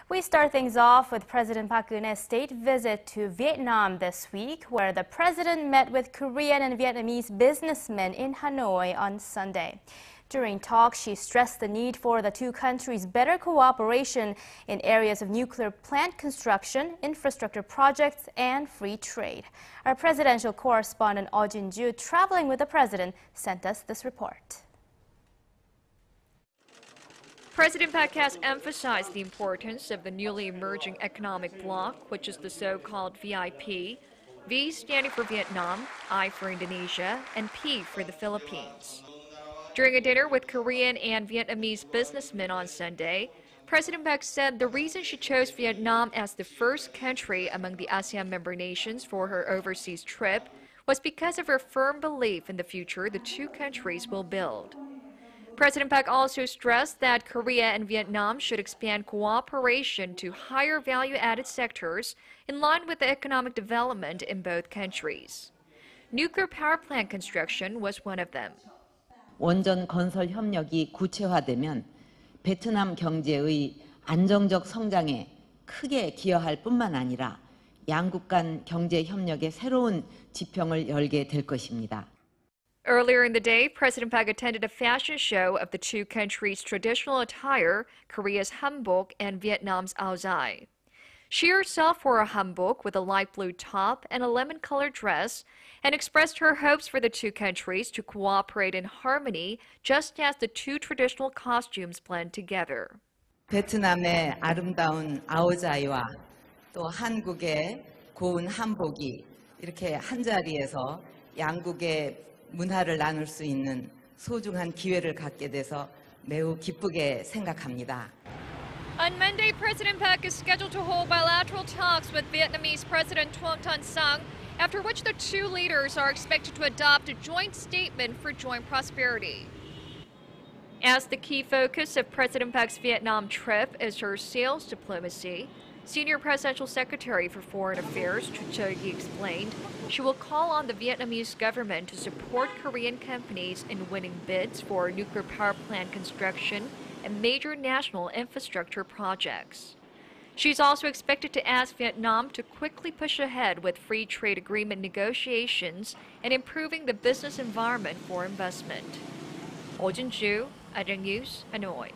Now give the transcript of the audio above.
We start things off with President Park Geun-hye's state visit to Vietnam this week, where the president met with Korean and Vietnamese businessmen in Hanoi on Sunday. During talks, she stressed the need for the two countries' better cooperation in areas of nuclear plant construction, infrastructure projects, and free trade. Our presidential correspondent Eoh Jin-joo, traveling with the president, sent us this report. President Park has emphasized the importance of the newly emerging economic bloc, which is the so-called VIP, V standing for Vietnam, I for Indonesia, and P for the Philippines. During a dinner with Korean and Vietnamese businessmen on Sunday, President Park said the reason she chose Vietnam as the first country among the ASEAN member nations for her overseas trip was because of her firm belief in the future the two countries will build. President Park also stressed that Korea and Vietnam should expand cooperation to higher value-added sectors in line with the economic development in both countries. Nuclear power plant construction was one of them. 원전 건설 협력이 구체화되면 베트남 경제의 안정적 성장에 크게 기여할 뿐만 아니라 양국 간 경제 협력의 새로운 지평을 열게 될 것입니다. Earlier in the day, President Park attended a fashion show of the two countries' traditional attire, Korea's hanbok and Vietnam's áo dài. She herself wore a hanbok with a light blue top and a lemon-colored dress and expressed her hopes for the two countries to cooperate in harmony just as the two traditional costumes blend together. 베트남의 아름다운 아오자이와 또 한국의 고운 한복이 이렇게 한 자리에서 양국의 문화를 나눌 수 있는 소중한 기회를 갖게 돼서 매우 기쁘게 생각합니다. On Monday, President Park is scheduled to hold bilateral talks with Vietnamese President Truong Tan Sang, after which the two leaders are expected to adopt a joint statement for joint prosperity. As the key focus of President Park's Vietnam trip is her sales diplomacy, Senior Presidential Secretary for Foreign Affairs Eoh Jin-joo explained she will call on the Vietnamese government to support Korean companies in winning bids for nuclear power plant construction and major national infrastructure projects. She's also expected to ask Vietnam to quickly push ahead with free trade agreement negotiations and improving the business environment for investment. Eoh Jin-joo, Arirang News, Hanoi.